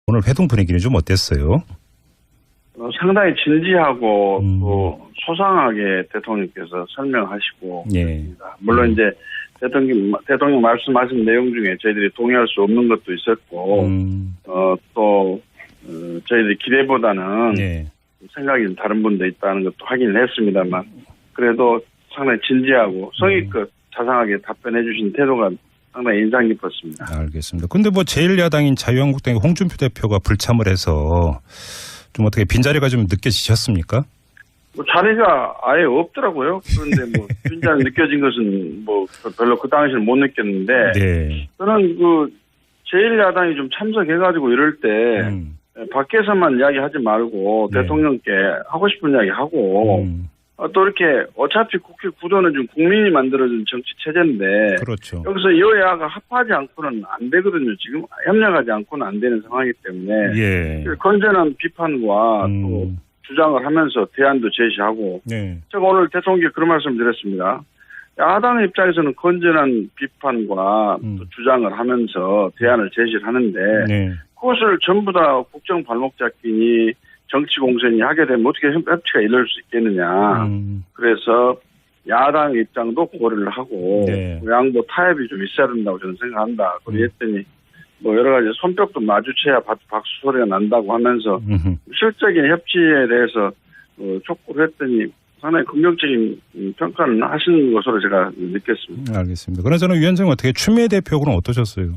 오늘 회동 분위기는 좀 어땠어요? 상당히 진지하고 또 소상하게 대통령께서 설명하시고 예. 있습니다. 물론 이제 대통령 말씀하신 내용 중에 저희들이 동의할 수 없는 것도 있었고 또 저희들이 기대보다는 예. 생각이 좀 다른 분도 있다는 것도 확인을 했습니다만 그래도 상당히 진지하고 성의껏 자상하게 답변해 주신 태도가 상당히 인상 깊었습니다. 알겠습니다. 근데 뭐 제1야당인 자유한국당의 홍준표 대표가 불참을 해서 좀 어떻게 빈자리가 좀 느껴지셨습니까? 뭐 자리가 아예 없더라고요. 그런데 뭐 빈자리 느껴진 것은 뭐 별로 그 당시에는 못 느꼈는데 네. 저는 그 제1야당이 좀 참석해가지고 이럴 때 밖에서만 이야기하지 말고 네. 대통령께 하고 싶은 이야기 하고 또 이렇게 어차피 국회 구도는 좀 국민이 만들어준 정치 체제인데 그렇죠. 여기서 여야가 합하지 않고는 안 되거든요. 지금 협력하지 않고는 안 되는 상황이기 때문에 예. 건전한 비판과 또 주장을 하면서 대안도 제시하고 네. 제가 오늘 대통령께 그런 말씀 드렸습니다. 야당의 입장에서는 건전한 비판과 또 주장을 하면서 대안을 제시를 하는데 네. 그것을 전부 다 국정 발목 잡기니 정치 공세니 하게 되면 어떻게 협치가 이룰 수 있겠느냐. 그래서 야당의 입장도 고려를 하고 네. 양보 타협이 좀 있어야 된다고 저는 생각한다. 그랬더니 뭐 여러 가지 손뼉도 마주쳐야 박수 소리가 난다고 하면서 실적인 협치에 대해서 촉구를 했더니 상당히 긍정적인 평가는 하시는 것으로 제가 느꼈습니다. 알겠습니다. 그나저나 위원장님 어떻게 추미애 대표하고는 어떠셨어요?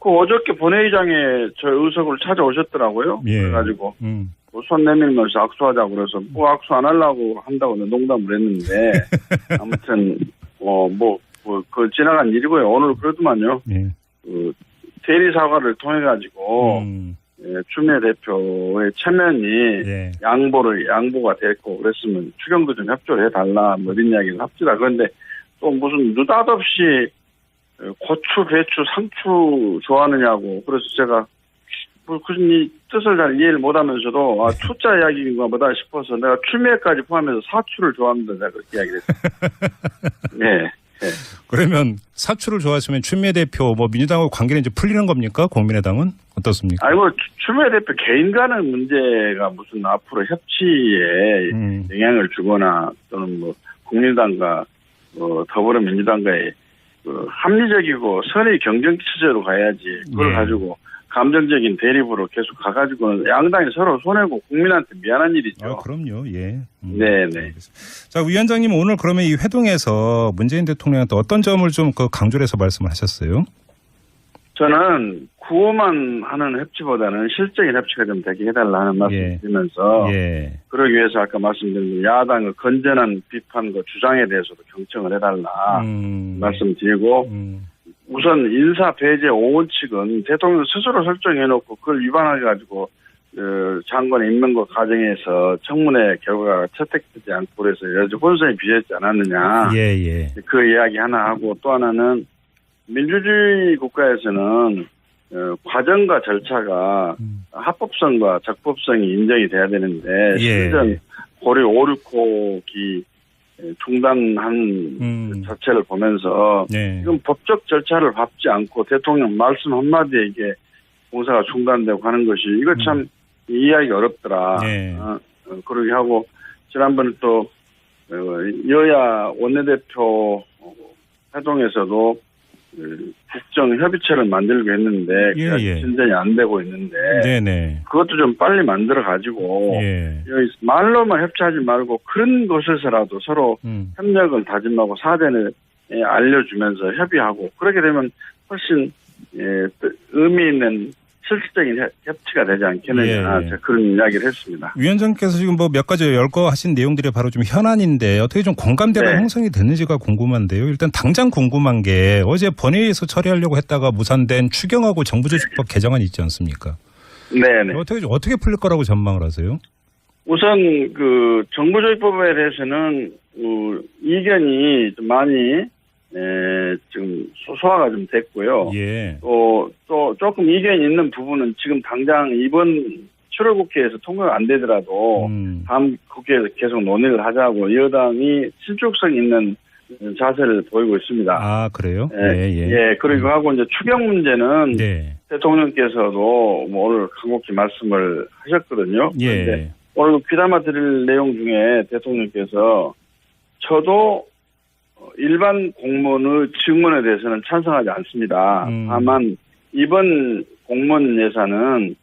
그 어저께 본회의장에 저 의석을 찾아오셨더라고요. 예. 그래가지고 뭐 손 내밀면서 악수하자고 그래서 뭐 악수 안 하려고 한다고 농담을 했는데 아무튼 그 지나간 일이고요. 오늘 그래도만요. 예. 그 대리 사과를 통해 가지고 추미애 대표의 체면이 예. 양보가 됐고 그랬으면 추경도 좀 협조를 해달라 뭐 이런 이야기를 합시다. 그런데 또 무슨 느닷없이 고추, 배추, 상추 좋아하느냐고 그래서 제가 무슨 이 뜻을 잘 이해를 못하면서도 추자 이야기인가 보다 싶어서 내가 추미애까지 포함해서 사추를 좋아합니다. 제가 그렇게 이야기를 했어요. 네. 네. 그러면 사추를 좋아하시면 추미애 대표 뭐 민주당하고 관계는 이제 풀리는 겁니까? 국민의당은 어떻습니까? 아이고 추미애 대표 개인 간의 문제가 무슨 앞으로 협치에 영향을 주거나 또는 뭐 국민의당과 더불어민주당과의 합리적이고 선의 경쟁 체제로 가야지 그걸 가지고 감정적인 대립으로 계속 가가지고는 양당이 서로 손해고 국민한테 미안한 일이죠. 그럼요. 예. 네네. 자, 위원장님 오늘 그러면 이 회동에서 문재인 대통령한테 어떤 점을 좀 강조를 해서 말씀을 하셨어요? 저는 구호만 하는 협치보다는 실적인 협치가 좀 되게 해달라는 말씀을 드리면서 그러기 위해서 아까 말씀드린 야당의 건전한 비판과 주장에 대해서도 경청을 해달라 말씀드리고 우선 인사 배제 5원칙은 대통령 스스로 설정해놓고 그걸 위반해가지고 장관 임명과 과정에서 청문회 결과가 채택되지 않고 그래서 여러 혼선이 빚어지지 않았느냐. 그 이야기 하나 하고 또 하나는 민주주의 국가에서는 과정과 절차가 합법성과 적법성이 인정이 돼야 되는데 실전 고려 5, 6호기 중단한 그 자체를 보면서 지금 법적 절차를 밟지 않고 대통령 말씀 한마디에 이게 공사가 중단되고 하는 것이 이거 참 이해하기 어렵더라. 그러게 하고 지난번에 또 여야 원내대표 회동에서도 국정협의체를 만들고 했는데 진전이 안 되고 있는데 그것도 좀 빨리 만들어 가지고 말로만 협치하지 말고 그런 곳에서라도 서로 협력을 다짐하고 사전에 알려주면서 협의하고 그렇게 되면 훨씬 의미 있는 실질적인 협치가 되지 않겠느냐 그런 이야기를 했습니다. 위원장께서 지금 뭐 몇 가지 열거하신 내용들이 바로 좀 현안인데 어떻게 좀 공감대가 형성이 됐는지가 궁금한데요. 일단 당장 궁금한 게 어제 본회의에서 처리하려고 했다가 무산된 추경하고 정부조직법 개정안이 있지 않습니까? 네네. 어떻게 풀릴 거라고 전망을 하세요? 우선 그 정부조직법에 대해서는 이견이 좀 많이 지금 소화가 좀 됐고요. 또 조금 이견이 있는 부분은 지금 당장 이번 7월 국회에서 통과가 안 되더라도 다음 국회에서 계속 논의를 하자고 여당이 신축성 있는 자세를 보이고 있습니다. 아, 그래요? 예. 그리고 하고 이제 추경 문제는 대통령께서도 뭐 오늘 간곡히 말씀을 하셨거든요. 예. 오늘 귀담아 드릴 내용 중에 대통령께서 저도 일반 공무원의 증원에 대해서는 찬성하지 않습니다. 다만 이번 공무원 예산은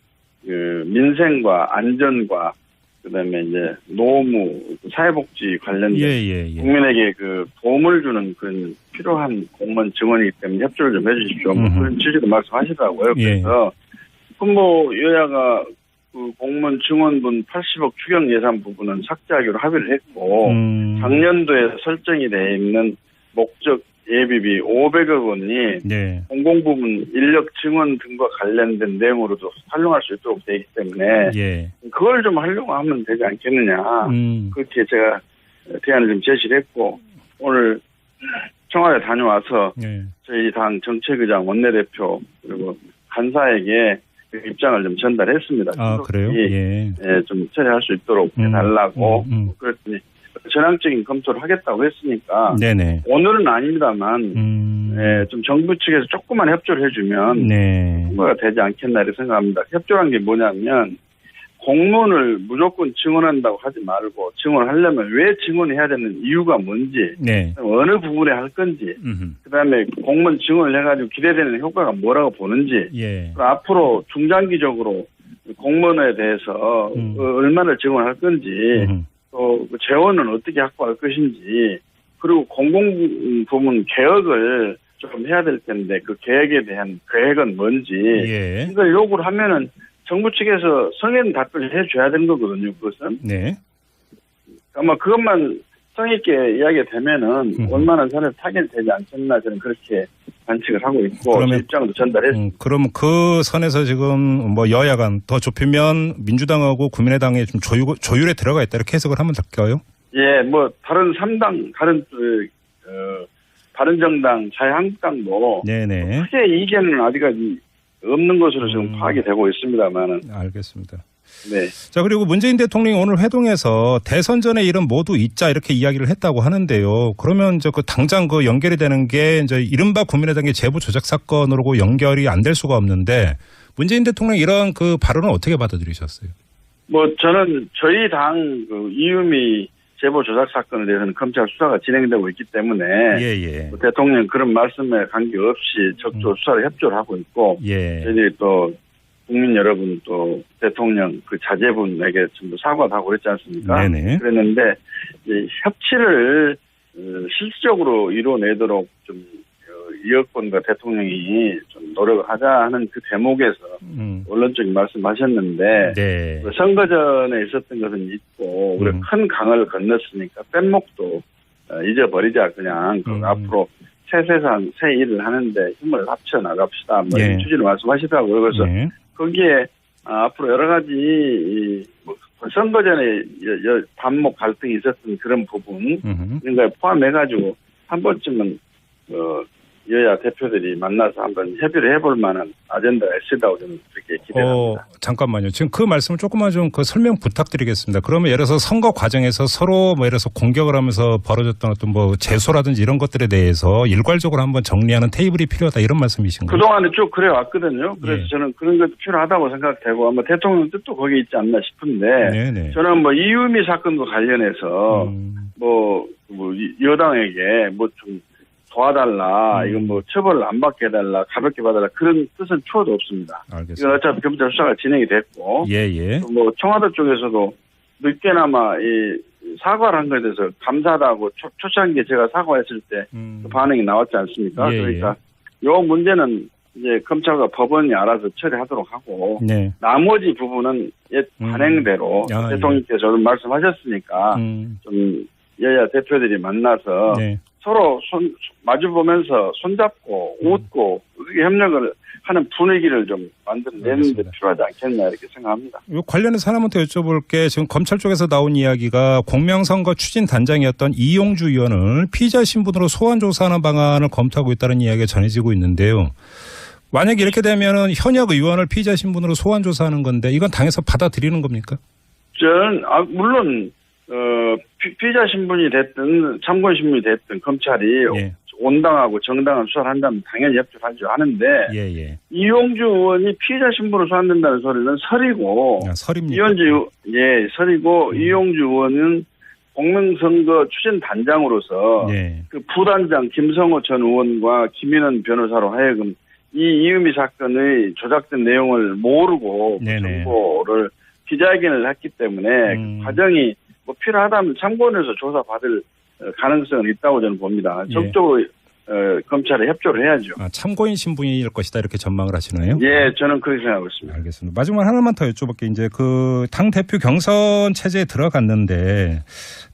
그 민생과 안전과 그다음에 이제 노무, 사회복지 관련된 국민에게 그 도움을 주는 그런 필요한 공무원 증원이기 때문에 협조를 좀 해주십시오. 뭐 그런 취지로 말씀하시더라고요. 그래서 후보 여야가 그 공무원 증원분 80억 추경 예산 부분은 삭제하기로 합의를 했고 작년도에 설정이 되어 있는 목적 예비비 500억 원이 공공부문 인력 증원 등과 관련된 내용으로도 활용할 수 있도록 되어 있기 때문에 그걸 좀 하려고 하면 되지 않겠느냐. 그렇게 제가 대안을 좀 제시를 했고 오늘 청와대 다녀와서 저희 당 정책의장 원내대표 그리고 간사에게 그 입장을 좀 전달했습니다. 아, 그래요? 좀 처리할 수 있도록 해달라고 그랬더니 전향적인 검토를 하겠다고 했으니까 오늘은 아닙니다만 좀 정부 측에서 조금만 협조를 해주면 통과가 되지 않겠나 이렇게 생각합니다. 협조란 게 뭐냐면 공무원을 무조건 증원한다고 하지 말고 증원하려면 왜 증원해야 되는 이유가 뭔지 어느 부분에 할 건지 그다음에 공무원 증원을 해가지고 기대되는 효과가 뭐라고 보는지 앞으로 중장기적으로 공무원에 대해서 얼마나 증원할 건지 또 재원은 어떻게 확보할 것인지 그리고 공공부문 개혁을 좀 해야 될 텐데 그 계획에 대한 계획은 뭔지 이걸 요구를 하면은 정부 측에서 성인 답변을 해줘야 되는 거거든요. 그것은 아마 그것만 성의있게 이야기가 되면은 얼마나 전에 타결되지 않겠나 저는 그렇게 관측을 하고 있고 입장도 전달했습니다. 그럼 그 선에서 지금 뭐 여야 간 더 좁히면 민주당하고 국민의당에 좀 조율에 들어가 있다 이렇게 해석을 하면 될까요? 예, 뭐 다른 3당 다른 바른정당 자유한국당도 크게 이견은 아직까지 없는 것으로 지금 파악이 되고 있습니다만은. 알겠습니다. 자, 그리고 문재인 대통령이 오늘 회동에서 대선 전에 일은 모두 잊자 이렇게 이야기를 했다고 하는데요. 그러면 그 당장 그 연결이 되는 게 이제 이른바 국민의당의 제보 조작 사건으로 연결이 안 될 수가 없는데 문재인 대통령 이런 그 발언은 어떻게 받아들이셨어요? 뭐 저는 저희 당 그 이유미 제보 조작 사건에 대해서는 검찰 수사가 진행되고 있기 때문에 뭐 대통령 그런 말씀에 관계없이 적극 수사를 협조를 하고 있고 저희들이 또 국민 여러분 또 대통령 그 자제분에게 전부 사과도 하고 그랬지 않습니까? 그랬는데 이제 협치를 실질적으로 이뤄내도록 좀 이 여권과 대통령이 좀 노력을 하자 하는 그 대목에서 원론적인 말씀하셨는데 선거 전에 있었던 것은 잊고 우리가 큰 강을 건넜으니까 뗏목도 잊어버리자 그냥 앞으로 새 세상 새 일을 하는데 힘을 합쳐 나갑시다 뭐 이런 취지로 말씀하시더라고요. 그래서 거기에 앞으로 여러 가지 선거 전에 반목 갈등이 있었던 그런 부분 그러니까 포함해가지고 한 번쯤은 여야 대표들이 만나서 한번 협의를 해볼 만한 아젠다가 있다고 저는 그렇게 기대합니다. 잠깐만요. 지금 그 말씀을 조금만 좀 그 설명 부탁드리겠습니다. 그러면 예를 들어서 선거 과정에서 서로 뭐 예를 들어서 공격을 하면서 벌어졌던 어떤 뭐 제소라든지 이런 것들에 대해서 일괄적으로 한번 정리하는 테이블이 필요하다 이런 말씀이신가요? 그동안에 쭉 그래 왔거든요. 그래서 저는 그런 것도 필요하다고 생각되고 아마 대통령 뜻도 거기 있지 않나 싶은데 저는 뭐 이유미 사건과 관련해서 뭐 여당에게 뭐 좀 도와달라, 이건 뭐 처벌을 안 받게 해달라, 가볍게 받아라 그런 뜻은 추호도 없습니다. 알겠습니다. 이건 어차피 검찰 수사가 진행이 됐고, 뭐 청와대 쪽에서도 늦게나마 이 사과를 한 것에 대해서 감사하다고 초창기에 제가 사과했을 때 그 반응이 나왔지 않습니까? 그러니까 요 문제는 이제 검찰과 법원이 알아서 처리하도록 하고 나머지 부분은 옛 관행대로 대통령께서 말씀하셨으니까 좀 여야 대표들이 만나서 서로 마주보면서 손잡고 웃고 협력을 하는 분위기를 좀 만들어내는 데 필요하지 않겠나 이렇게 생각합니다. 이 관련해서 하나만 더 여쭤볼 게 지금 검찰 쪽에서 나온 이야기가 공명선거 추진단장이었던 이용주 의원을 피의자 신분으로 소환조사하는 방안을 검토하고 있다는 이야기가 전해지고 있는데요. 만약에 이렇게 되면 현역 의원을 피의자 신분으로 소환조사하는 건데 이건 당에서 받아들이는 겁니까? 저는 물론 피의자 신분이 됐든 참고인 신분이 됐든 검찰이 온당하고 정당한 수사를 한다면 당연히 협조를 하죠. 하는데 이용주 의원이 피의자 신분으로 소환된다는 소리는 설이고 설입니까? 설이고 이용주 의원은 공명선거 추진단장으로서 그 부단장 김성호 전 의원과 김인원 변호사로 하여금 이 이유미 사건의 조작된 내용을 모르고 그 정보를 기자회견을 했기 때문에 그 과정이 뭐 필요하다면 참고인에서 조사받을 가능성은 있다고 저는 봅니다. 적극적으로 검찰에 협조를 해야죠. 참고인 신분일 것이다 이렇게 전망을 하시나요? 예, 저는 그렇게 생각하고 있습니다. 알겠습니다. 마지막 하나만 더 여쭤볼게요. 이제 그 당 대표 경선 체제에 들어갔는데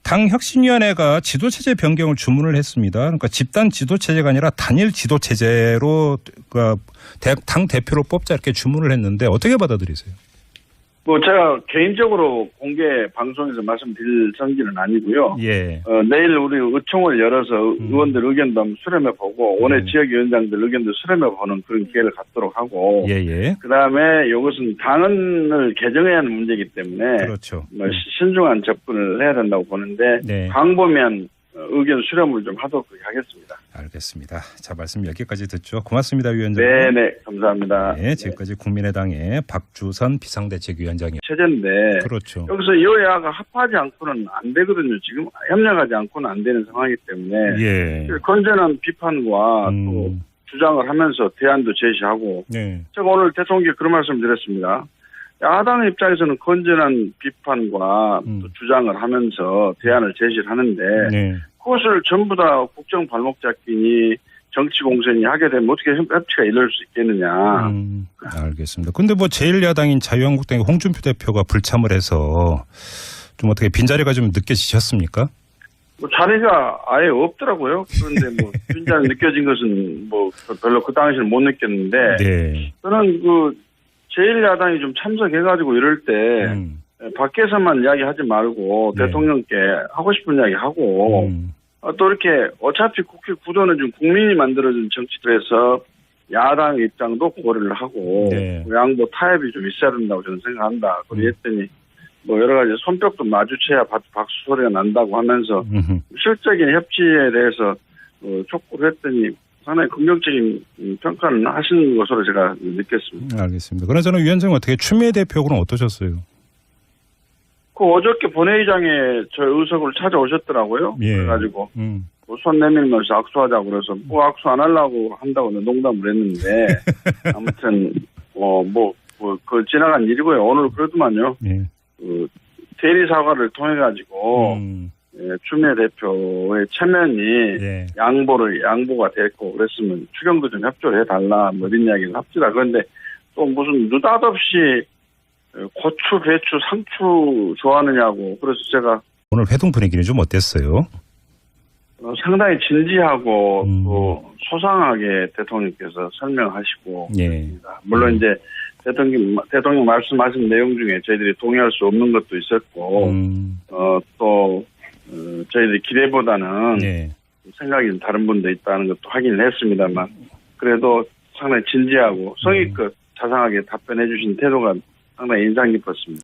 당 혁신위원회가 지도 체제 변경을 주문을 했습니다. 그러니까 집단 지도 체제가 아니라 단일 지도 체제로 당 대표로 뽑자 이렇게 주문을 했는데 어떻게 받아들이세요? 뭐 제가 개인적으로 공개 방송에서 말씀드릴 성질은 아니고요. 내일 우리 의총을 열어서 의원들 의견도 한번 수렴해보고 원외 지역위원장들 의견도 수렴해보는 그런 기회를 갖도록 하고 그다음에 이것은 당을 개정해야 하는 문제이기 때문에 뭐 신중한 접근을 해야 된다고 보는데 광범위한 의견 수렴을 좀 하도록 하겠습니다. 알겠습니다. 자, 말씀 여기까지 듣죠. 고맙습니다, 위원장. 네, 감사합니다. 지금까지 국민의당의 박주선 비상대책위원장이요. 체제인데 여기서 여야가 합하지 않고는 안 되거든요. 지금 협력하지 않고는 안 되는 상황이기 때문에 건전한 비판과 또 주장을 하면서 대안도 제시하고 제가 오늘 대통령께 그런 말씀 드렸습니다. 야당 입장에서는 건전한 비판과 또 주장을 하면서 대안을 제시를 하는데 그것을 전부 다 국정 발목 잡기니 정치 공세니 하게 되면 어떻게 협치가 이룰 수 있겠느냐. 알겠습니다. 근데 뭐 제1야당인 자유한국당의 홍준표 대표가 불참을 해서 좀 어떻게 빈자리가 좀 느껴지셨습니까? 뭐 자리가 아예 없더라고요. 그런데 뭐 빈자리 느껴진 것은 뭐 별로 그 당시에는 못 느꼈는데 저는 그 제1야당이 좀 참석해가지고 이럴 때 밖에서만 이야기하지 말고 대통령께 하고 싶은 이야기 하고 또 이렇게 어차피 국회 구도는 좀 국민이 만들어준 정치들에서 야당 입장도 고려를 하고 양보 타협이 좀 있어야 된다고 저는 생각한다. 그랬더니 뭐 여러 가지 손뼉도 마주쳐야 박수 소리가 난다고 하면서 실적인 협치에 대해서 촉구를 했더니 상당히 긍정적인 평가는 하시는 것으로 제가 느꼈습니다. 알겠습니다. 그나저나 위원장은 어떻게 추미애 대표하고는 어떠셨어요? 그 어저께 본회의장에 저 의석을 찾아오셨더라고요. 그래가지고 뭐 손 내밀면서 악수하자고 그래서 뭐 악수 안 하려고 한다고 농담을 했는데 아무튼 그 지나간 일이고요. 오늘 그래도만요. 그 대리 사과를 통해 가지고 추미애 대표의 체면이 양보가 됐고 그랬으면 추경도 좀 협조를 해달라 뭐 이런 이야기를 합시다. 그런데 또 무슨 느닷없이 고추, 배추, 상추 좋아하느냐고 그래서 제가 오늘 회동 분위기는 좀 어땠어요? 상당히 진지하고 또 소상하게 대통령께서 설명하시고 그렇습니다. 물론 이제 대통령 말씀하신 내용 중에 저희들이 동의할 수 없는 것도 있었고 또 저희들이 기대보다는 생각이 좀 다른 분도 있다는 것도 확인을 했습니다만 그래도 상당히 진지하고 성의껏 자상하게 답변해 주신 태도가 상당히 인상 깊었습니다.